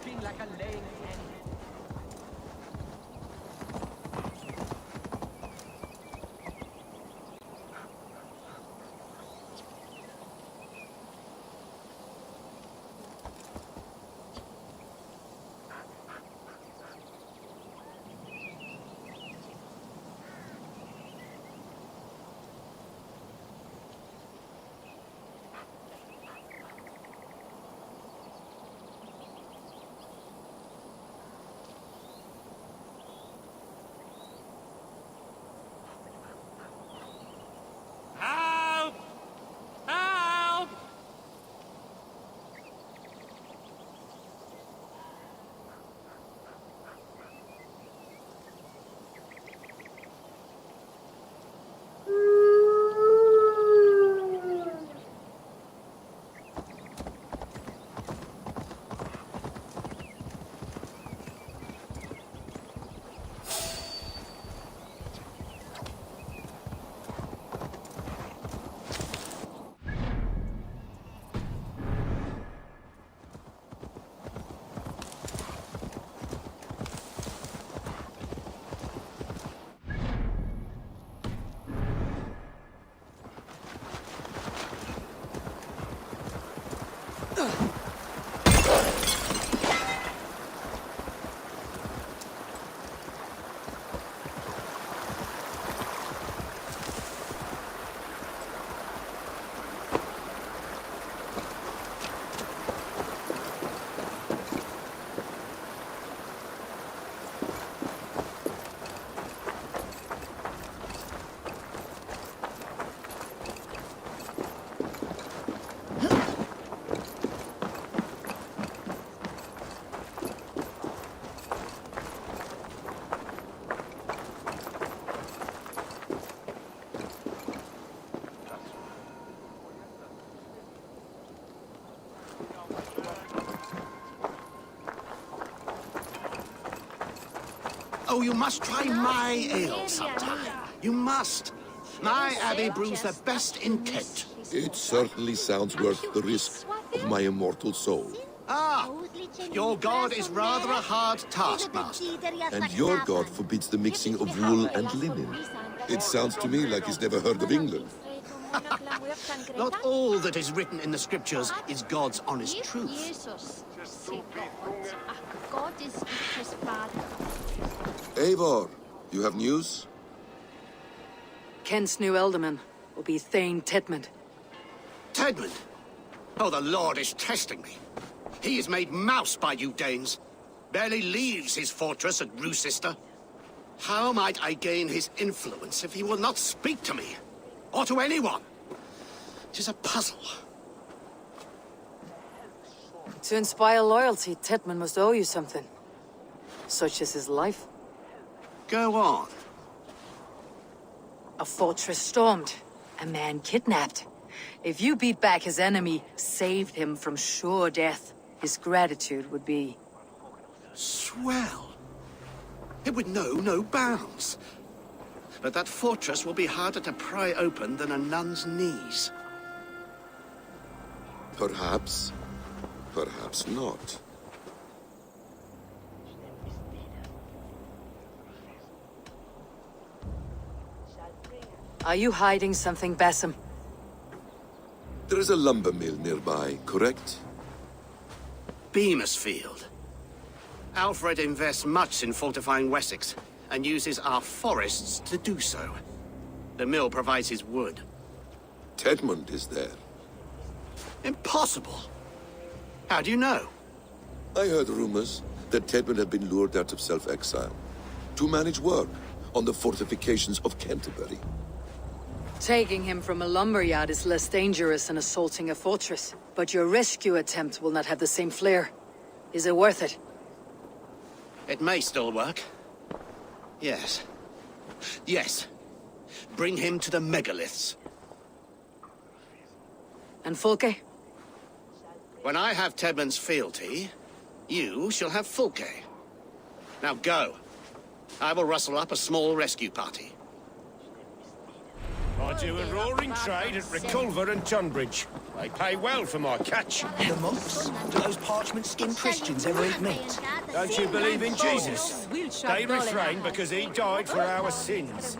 moving like a lame hen. Oh, you must try my ale sometime. You must. My abbey brews the best in Kent. It certainly sounds worth the risk of my immortal soul. Ah, your god is rather a hard taskmaster. And your god forbids the mixing of wool and linen. It sounds to me like he's never heard of England. Not all that is written in the scriptures is God's honest truth. Eivor, you have news? Kent's new alderman will be Thane Tedmund. Tedmund? Oh, the Lord is testing me. He is made mouse by you Danes. Barely leaves his fortress at Roosister. How might I gain his influence if he will not speak to me? Or to anyone? 'Tis a puzzle. To inspire loyalty, Tedmund must owe you something. Such as his life. Go on. A fortress stormed. A man kidnapped. If you beat back his enemy, saved him from sure death, his gratitude would be... Swell. It would know no bounds. But that fortress will be harder to pry open than a nun's knees. Perhaps. Perhaps not. Are you hiding something, Bassam? There is a lumber mill nearby, correct? Beamisfield. Alfred invests much in fortifying Wessex, and uses our forests to do so. The mill provides his wood. Tedmund is there. Impossible! How do you know? I heard rumors that Tedmund had been lured out of self-exile to manage work on the fortifications of Canterbury. Taking him from a lumberyard is less dangerous than assaulting a fortress. But your rescue attempt will not have the same flair. Is it worth it? It may still work. Yes. Yes. Bring him to the megaliths. And Fulke? When I have Tedmund's fealty, you shall have Fulke. Now go. I will rustle up a small rescue party. Right, do a roaring trade at Reculver and Tunbridge. They pay well for my catch. The monks? Do those parchment-skinned Christians ever eat meat? Don't you believe in Jesus? They refrain because he died for our sins.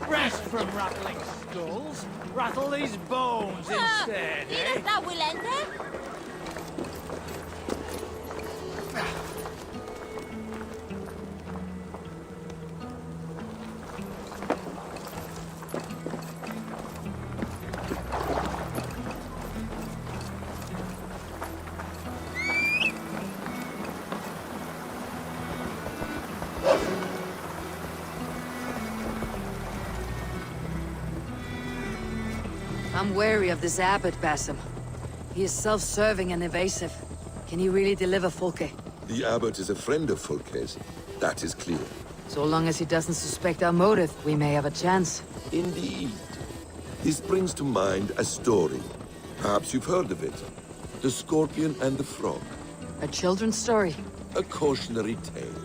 Rest from rattling skulls. Rattle these bones instead, eh? I'm wary of this abbot, Basim. He is self-serving and evasive. Can he really deliver Folke? The abbot is a friend of Fulke's. That is clear. So long as he doesn't suspect our motive, we may have a chance. Indeed. This brings to mind a story. Perhaps you've heard of it. The Scorpion and the Frog. A children's story? A cautionary tale.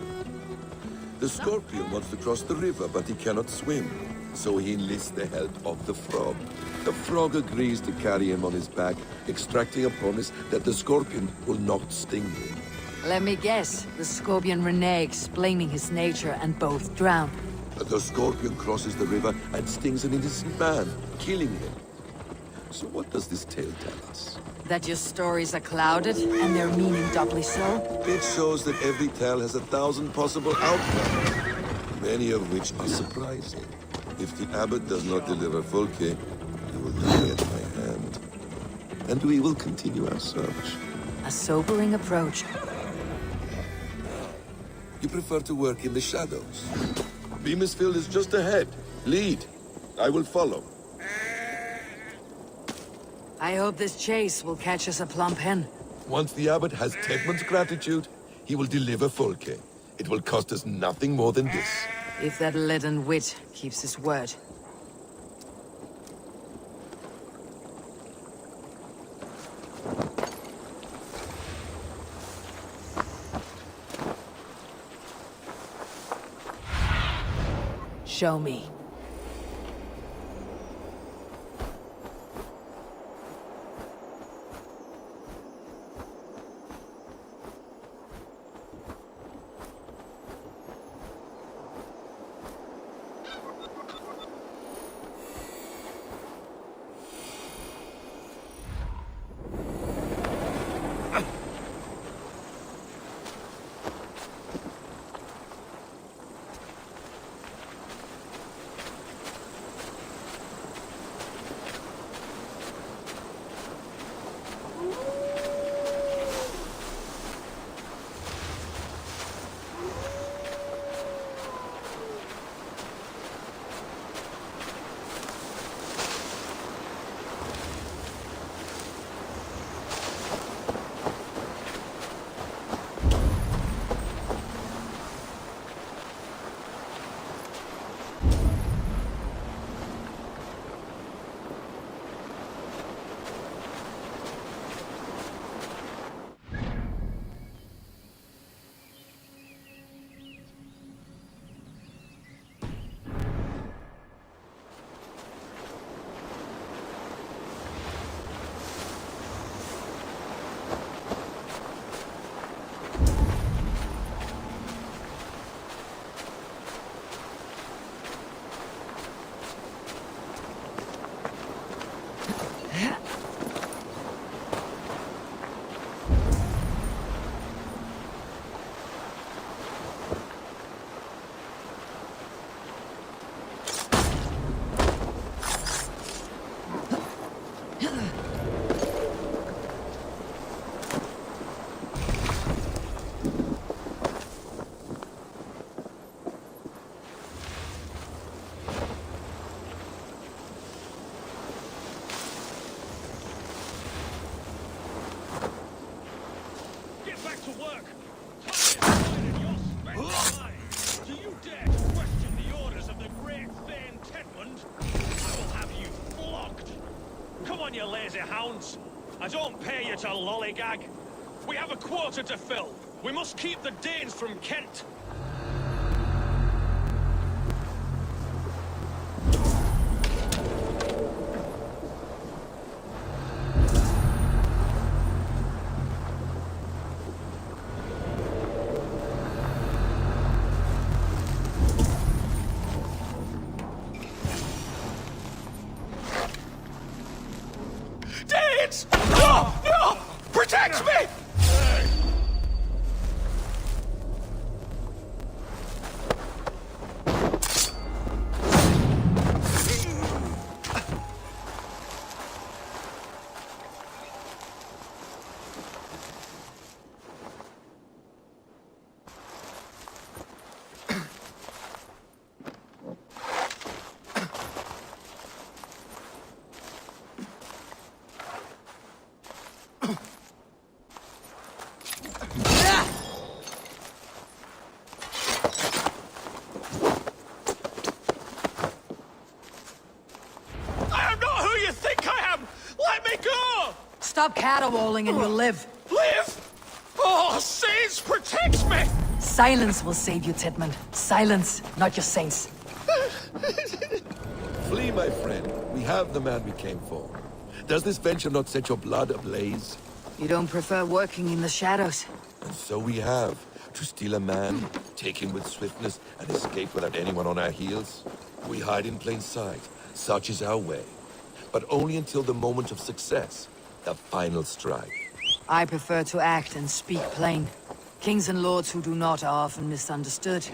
The Scorpion wants to cross the river, but he cannot swim. So he enlists the help of the Frog. The Frog agrees to carry him on his back, extracting a promise that the Scorpion will not sting him. Let me guess. The Scorpion reneges, blaming his nature, and both drown. The Scorpion crosses the river and stings an innocent man, killing him. So what does this tale tell us? That your stories are clouded, and their meaning doubly so? It shows that every tale has 1,000 possible outcomes, many of which are surprising. If the abbot does not deliver Folke, he will die at my hand. And we will continue our search. A sobering approach. You prefer to work in the shadows. Beamisfield is just ahead. Lead. I will follow. I hope this chase will catch us a plump hen. Once the abbot has Tedmund's gratitude, he will deliver Folke. It will cost us nothing more than this. If that leaden wit keeps his word. Show me. I don't pay you to lollygag. We have a quota to fill. We must keep the Danes from Kent. Stop caterwauling and you'll live. Live? Oh, Saints protects me! Silence will save you, Tedmund. Silence, not your saints. Flee, my friend. We have the man we came for. Does this venture not set your blood ablaze? You don't prefer working in the shadows? And so we have. To steal a man, take him with swiftness, and escape without anyone on our heels? We hide in plain sight. Such is our way. But only until the moment of success. The final strike. I prefer to act and speak plain. Kings and lords who do not are often misunderstood.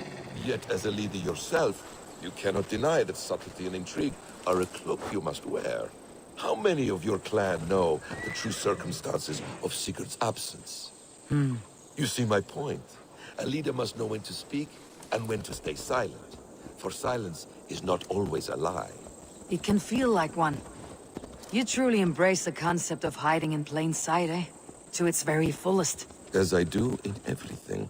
Yet, as a leader yourself, you cannot deny that subtlety and intrigue are a cloak you must wear. How many of your clan know the true circumstances of Sigurd's absence? You see my point. A leader must know when to speak and when to stay silent. For silence is not always a lie. It can feel like one. You truly embrace the concept of hiding in plain sight, eh? To its very fullest. As I do in everything.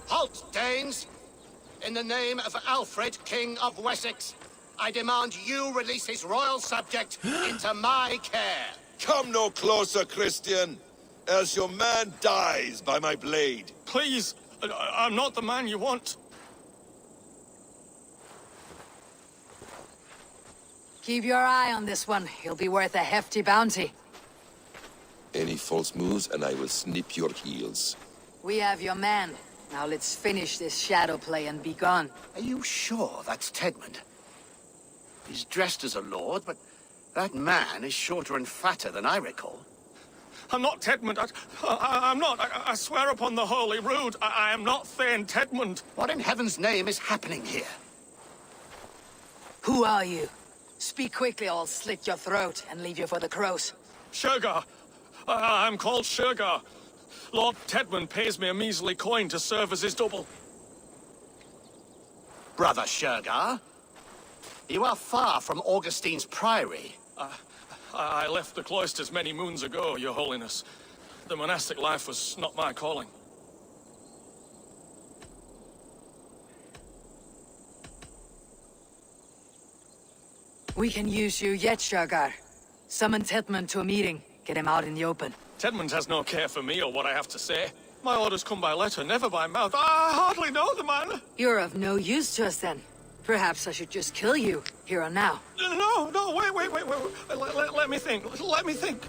Halt, Danes! In the name of Alfred, King of Wessex, I demand you release his royal subject into my care. Come no closer, Christian, else your man dies by my blade. Please, I'm not the man you want. Keep your eye on this one. He'll be worth a hefty bounty. Any false moves and I will snip your heels. We have your man. Now let's finish this shadow play and be gone. Are you sure that's Tedmund? He's dressed as a lord, but that man is shorter and fatter than I recall. I'm not Tedmund. I'm not. I swear upon the Holy Rood, I am not Thane Tedmund. What in heaven's name is happening here? Who are you? Speak quickly or I'll slit your throat and leave you for the crows. Shergar. I'm called Shergar. Lord Tedmund pays me a measly coin to serve as his double. Brother Shergar, you are far from Augustine's priory. I left the cloisters many moons ago, Your Holiness. The monastic life was not my calling. We can use you yet, Shergar. Summon Tedmund to a meeting. Get him out in the open. Tedmund has no care for me or what I have to say. My orders come by letter, never by mouth. I hardly know the man. You're of no use to us then. Perhaps I should just kill you, here and now. No, wait. Let me think.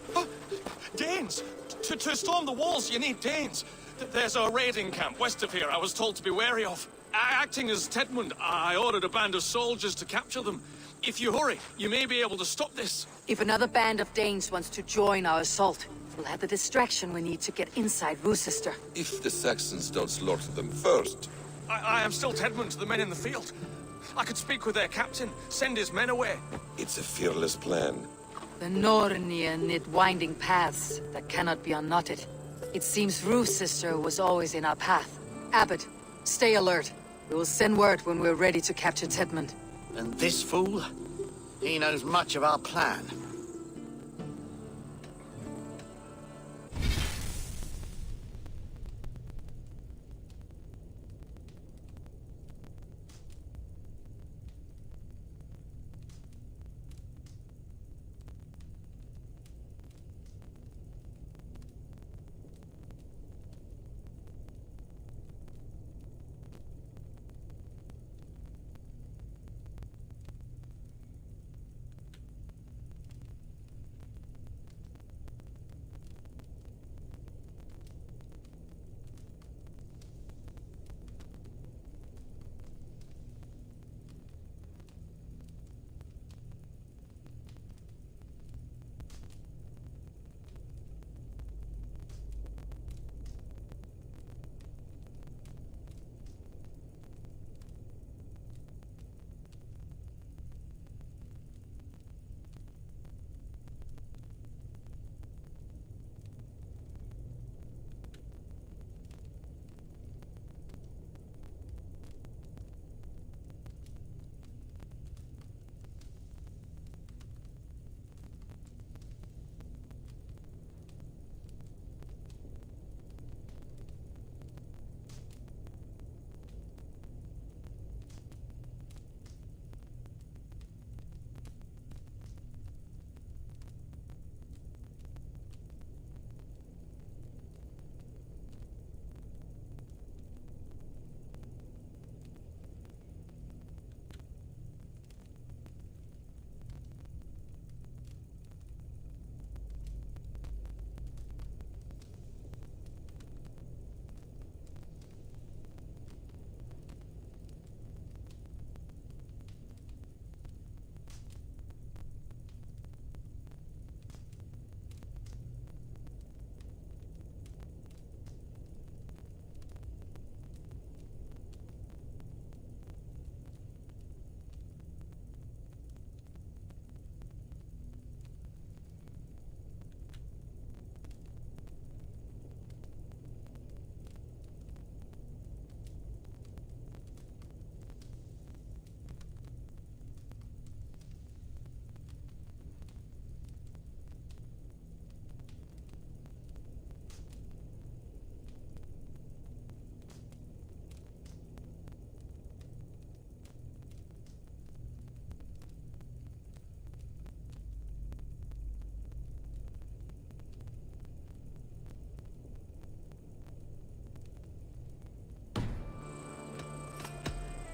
Danes. To storm the walls, you need Danes. There's a raiding camp west of here I was told to be wary of. Acting as Tedmund, I ordered a band of soldiers to capture them. If you hurry, you may be able to stop this. If another band of Danes wants to join our assault, we'll have the distraction we need to get inside Rochester. If the Saxons don't slaughter them first. I am still Tedmund to the men in the field. I could speak with their captain, send his men away. It's a fearless plan. The Nornia knit winding paths that cannot be unknotted. It seems Ruth's sister was always in our path. Abbot, stay alert. We will send word when we're ready to capture Tedmund. And this fool? He knows much of our plan.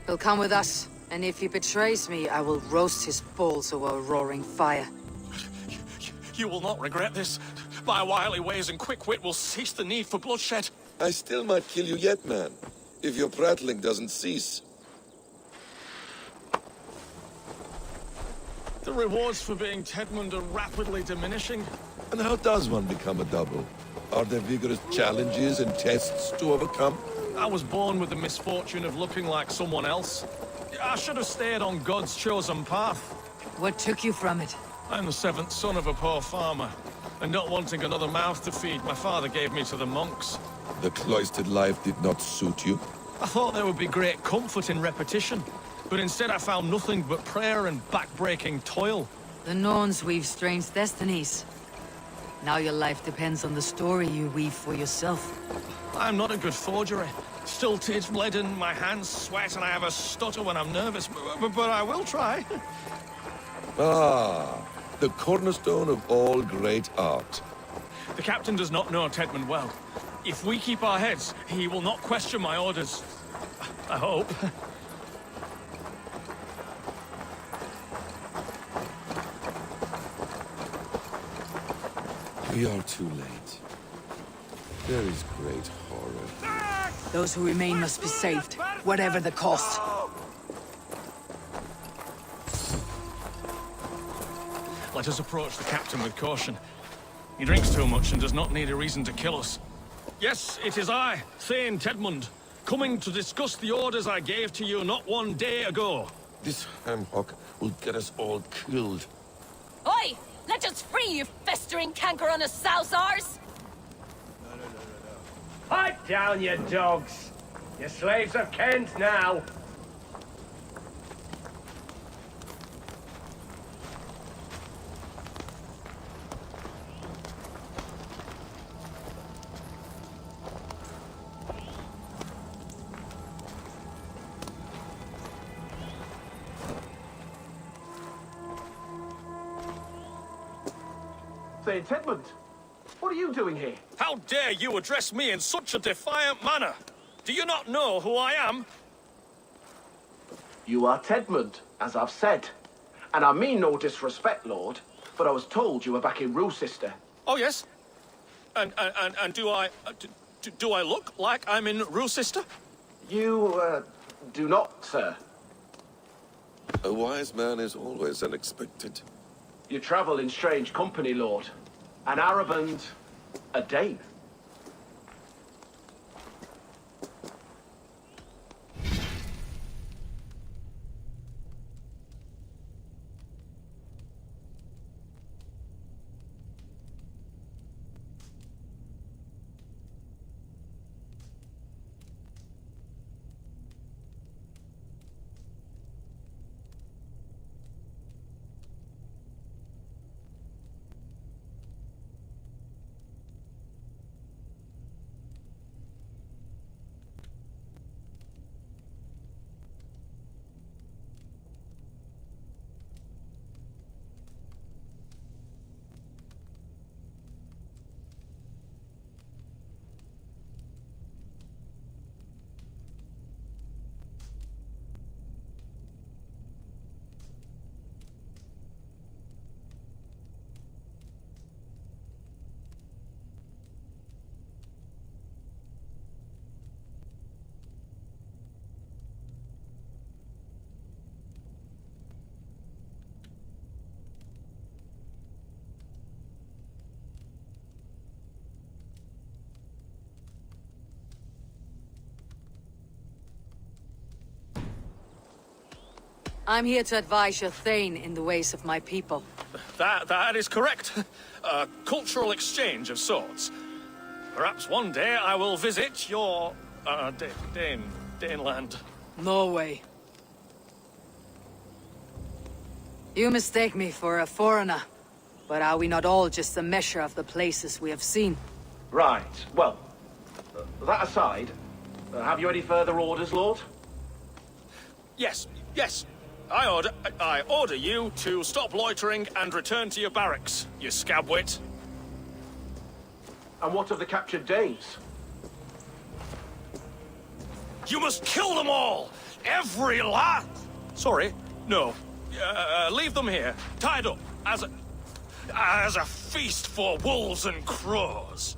He'll come with us, and if he betrays me, I will roast his balls over a roaring fire. You will not regret this. My wily ways and quick wit will cease the need for bloodshed. I still might kill you yet, man. If your prattling doesn't cease. The rewards for being Tedmund are rapidly diminishing. And how does one become a double? Are there vigorous challenges and tests to overcome? I was born with the misfortune of looking like someone else. I should have stayed on God's chosen path. What took you from it? I'm the seventh son of a poor farmer, and not wanting another mouth to feed, my father gave me to the monks. The cloistered life did not suit you? I thought there would be great comfort in repetition, but instead I found nothing but prayer and back-breaking toil. The Norns weave strange destinies. Now your life depends on the story you weave for yourself. I'm not a good forger. Stilted, leaden, my hands sweat, and I have a stutter when I'm nervous, but I will try. Ah, the cornerstone of all great art. The captain does not know Tedmund well. If we keep our heads, he will not question my orders. I hope. We are too late. There is great horror. Those who remain must be saved, whatever the cost. Let us approach the captain with caution. He drinks too much and does not need a reason to kill us. Yes, it is I, Thane Tedmund, coming to discuss the orders I gave to you not one day ago. This hamhock will get us all killed. Oi! Let us free, you festering canker on a sousars! Pipe down, you dogs! Your slaves of Kent now! Say, Tedmund, what are you doing here? How dare you address me in such a defiant manner? Do you not know who I am? You are Tedmund, as I've said. And I mean no disrespect, Lord, but I was told you were back in Rochester. Oh, yes. And do I... do I look like I'm in Rochester? You, do not, sir. A wise man is always unexpected. You travel in strange company, Lord. An Arab and a Dane. I'm here to advise your Thane in the ways of my people. That is correct. A cultural exchange of sorts. Perhaps one day I will visit your... Daneland. Norway. You mistake me for a foreigner. But are we not all just a measure of the places we have seen? Right, well, that aside, have you any further orders, Lord? Yes. I order you to stop loitering and return to your barracks, you scabwit. And what of the captured Danes? You must kill them all! Every last... Sorry, no. Leave them here, tied up, as a feast for wolves and crows.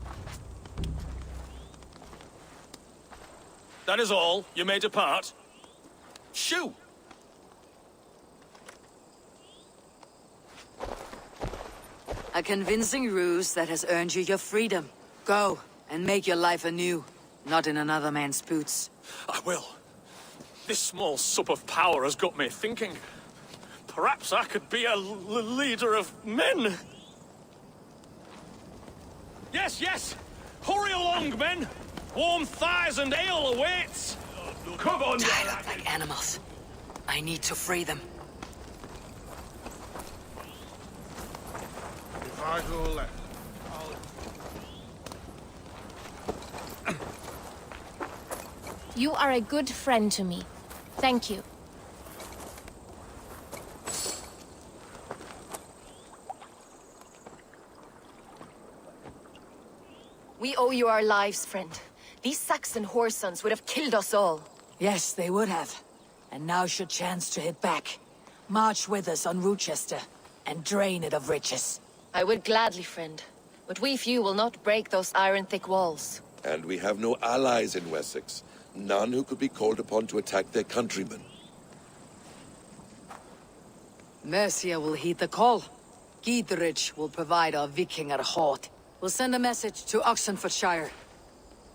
That is all. You may depart. Shoo! A convincing ruse that has earned you your freedom. Go, and make your life anew, not in another man's boots. I will. This small sup of power has got me thinking. Perhaps I could be a leader of men. Yes! Hurry along, men! Warm thighs and ale awaits! Come on, Tied up like animals. I need to free them. If I go left, You are a good friend to me. Thank you. We owe you our lives, friend. These Saxon whoresons would have killed us all. Yes, they would have. And now's your chance to hit back. March with us on Rochester, and drain it of riches. I would gladly, friend. But we few will not break those iron-thick walls. And we have no allies in Wessex. None who could be called upon to attack their countrymen. Mercia will heed the call. Giedrach will provide our Vikingar horde. We'll send a message to Oxenfordshire.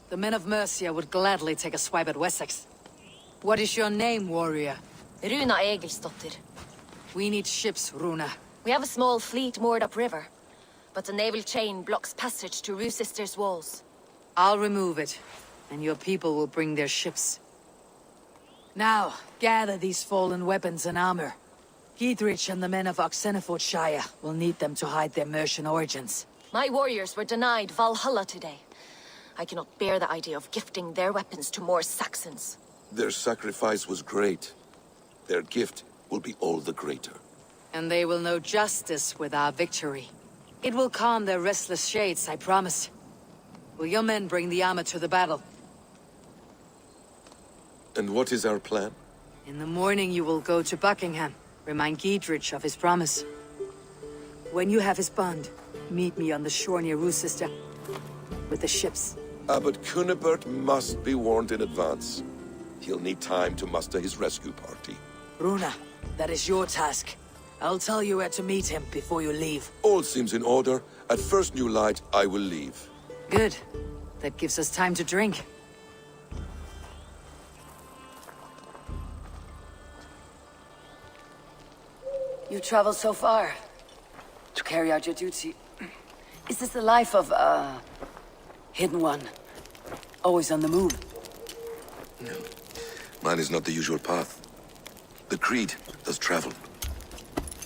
The men of Mercia would gladly take a swipe at Wessex. What is your name, warrior? Runa Egilsdotter. We need ships, Runa. We have a small fleet moored upriver, but the naval chain blocks passage to Rusister's walls. I'll remove it, and your people will bring their ships. Now, gather these fallen weapons and armor. Giedrich and the men of Oxenfordshire will need them to hide their Mercian origins. My warriors were denied Valhalla today. I cannot bear the idea of gifting their weapons to more Saxons. Their sacrifice was great. Their gift will be all the greater. And they will know justice with our victory. It will calm their restless shades, I promise. Will your men bring the armor to the battle? And what is our plan? In the morning you will go to Buckingham. Remind Giedrich of his promise. When you have his bond, meet me on the shore near Rusister with the ships. Abbot Cunibert must be warned in advance. He'll need time to muster his rescue party. Runa, that is your task. I'll tell you where to meet him before you leave. All seems in order. At first new light, I will leave. Good. That gives us time to drink. You traveled so far to carry out your duty. Is this the life of a hidden one? Always on the move? No. Mine is not the usual path. The Creed does travel.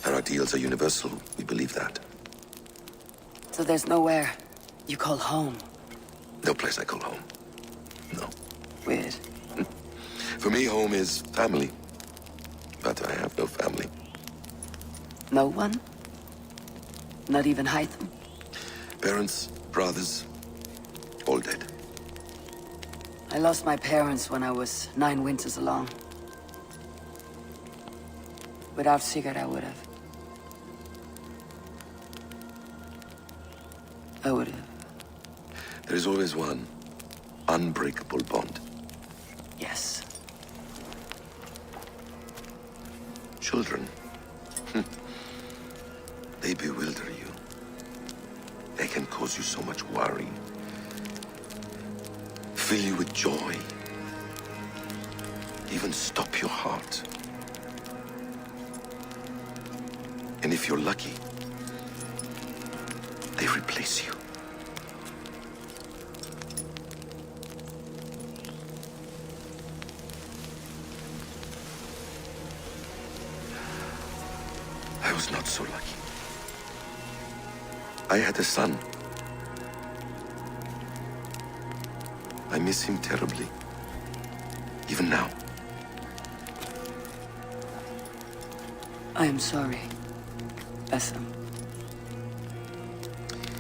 Our ideals are universal, we believe that. So there's nowhere you call home? No place I call home. No. Weird. For me, home is family. But I have no family. No one? Not even Hytham? Parents, brothers, all dead. I lost my parents when I was 9 winters along. Without Sigurd, I would have. There is always one unbreakable bond. Yes. Children. They bewilder you. They can cause you so much worry. Fill you with joy. Even stop your heart. And if you're lucky, they replace you. I was not so lucky. I had a son. I miss him terribly. Even now. I am sorry, Essam.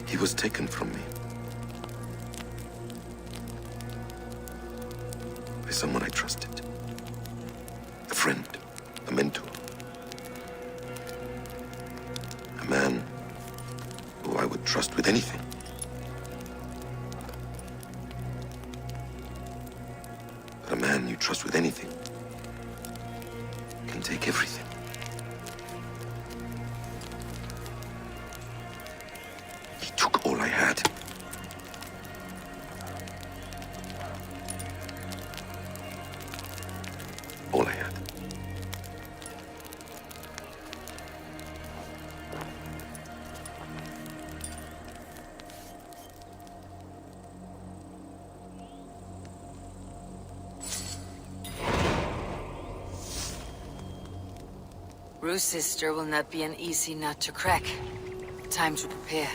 He was taken from me. By someone I trusted. A friend, a mentor. A man who I would trust with anything. But a man you trust with anything can take everything. He took all I had. All I had. Rue's sister will not be an easy nut to crack. Time to prepare.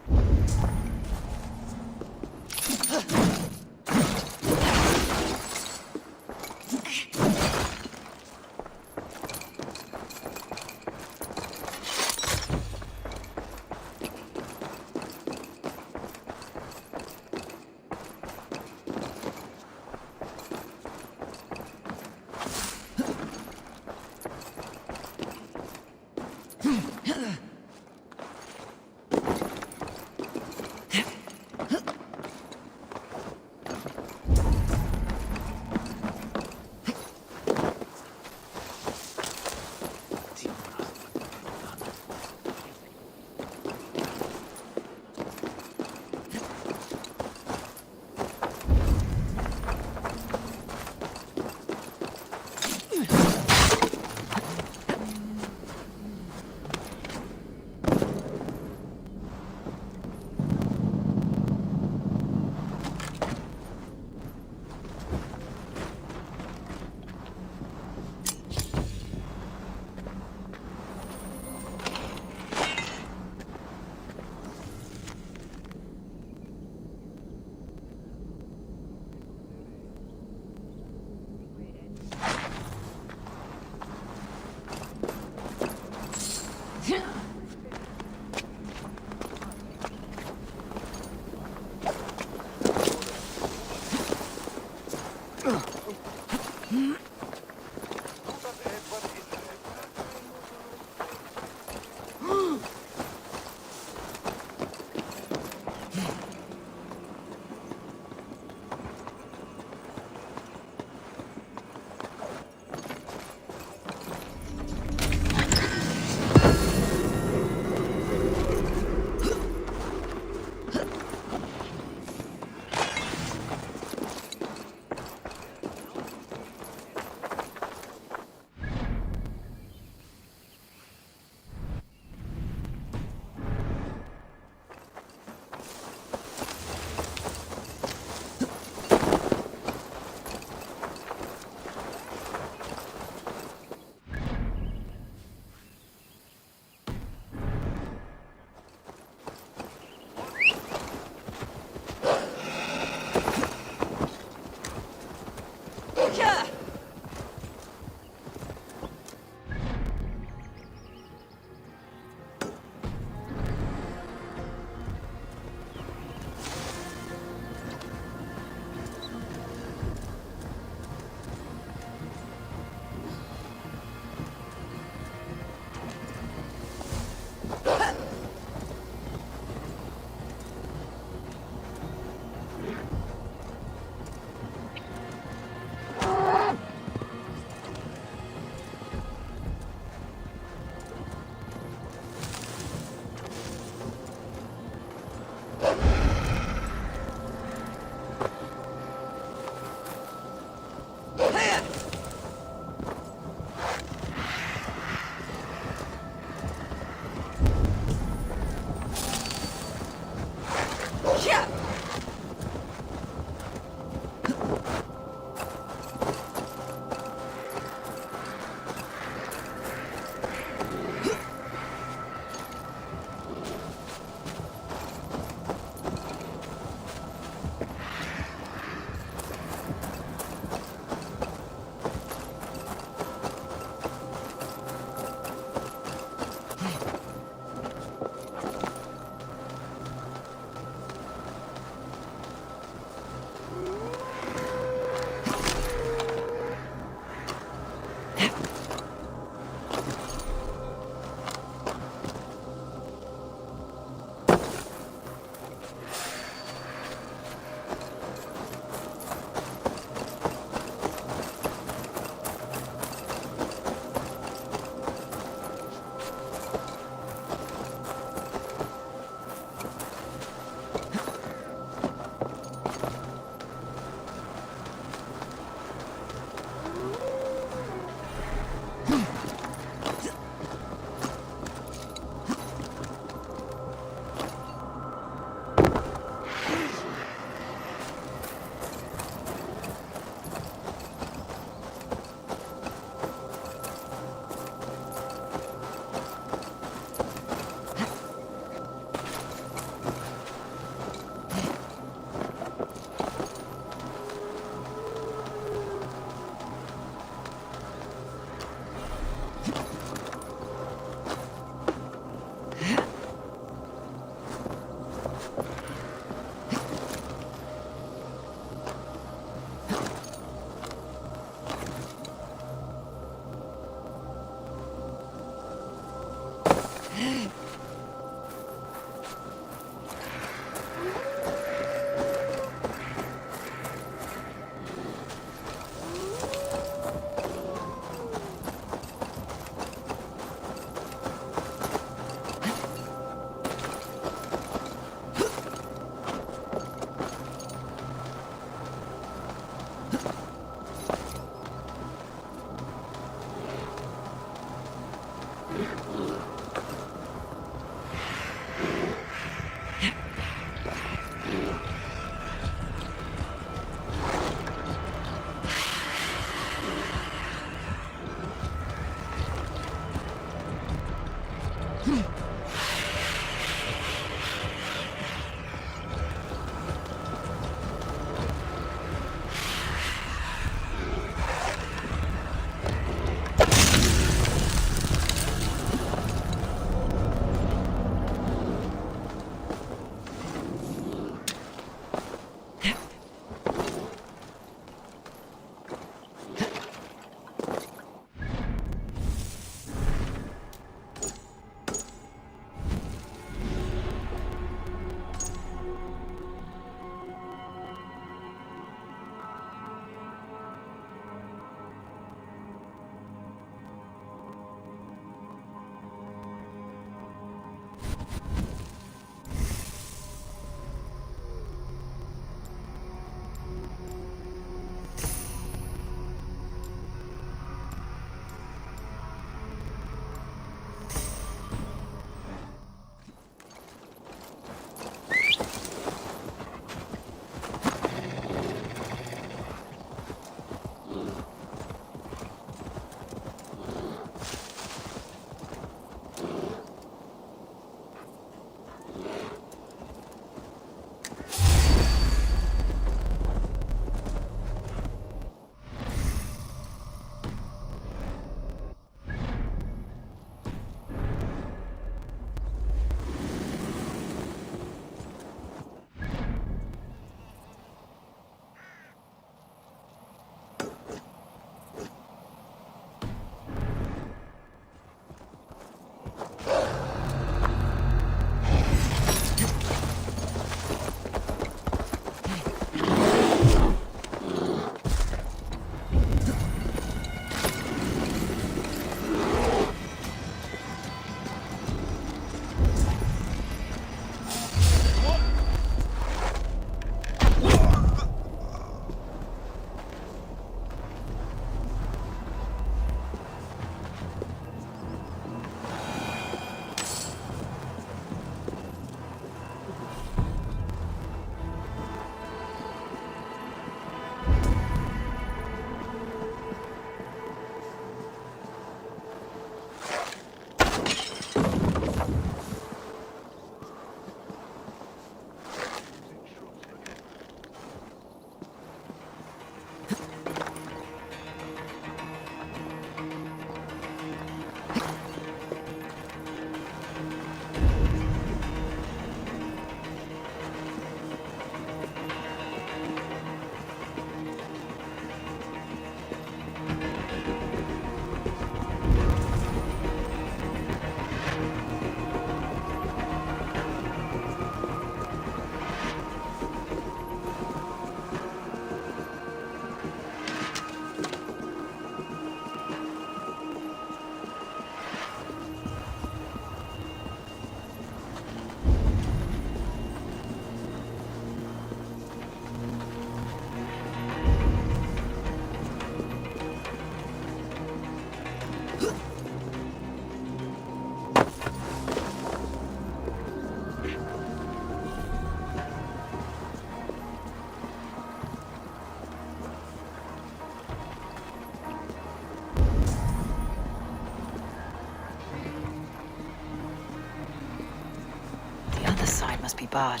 must be barred.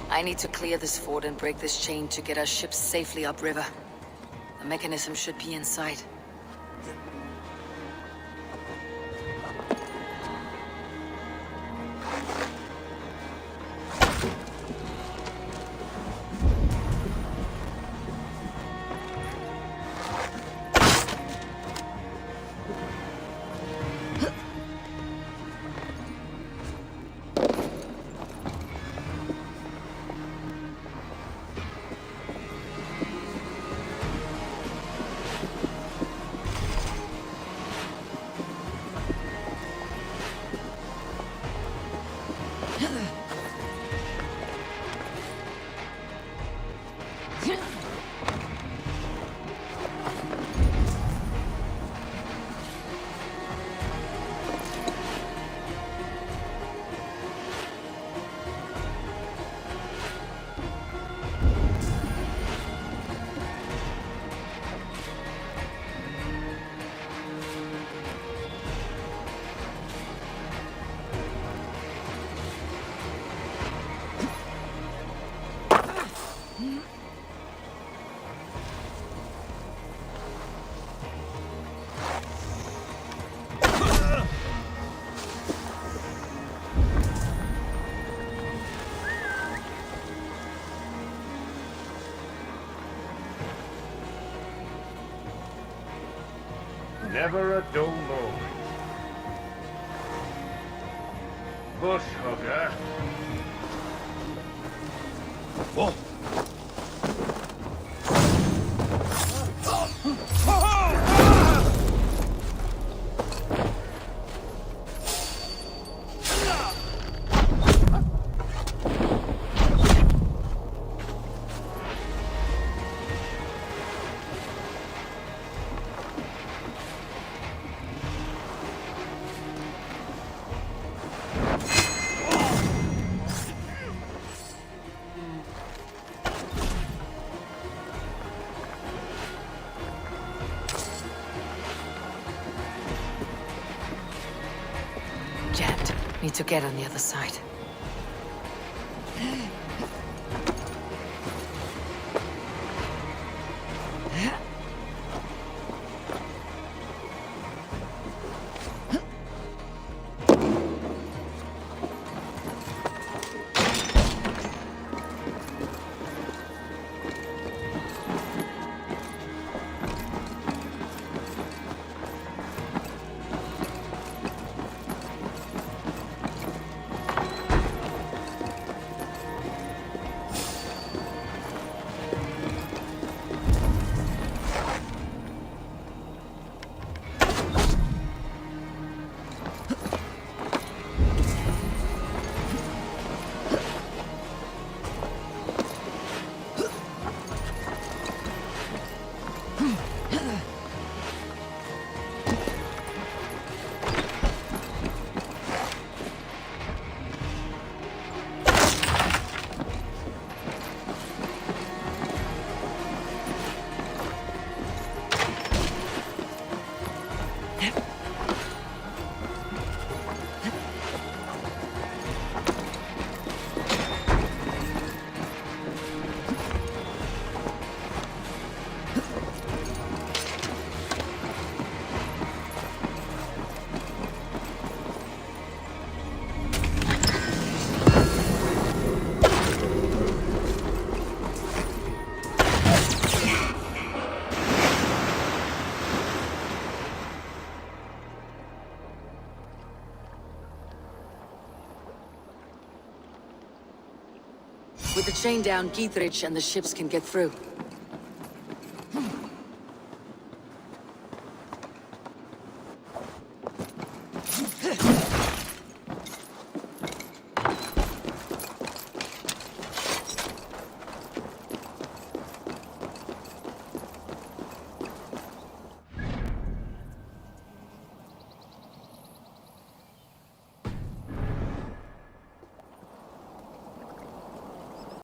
I need to clear this fort and break this chain to get our ships safely upriver. The mechanism should be inside. Never a dull moment. Bush hugger. Whoa! Jammed. Need to get on the other side. With the chain down, Geithrich and the ships can get through.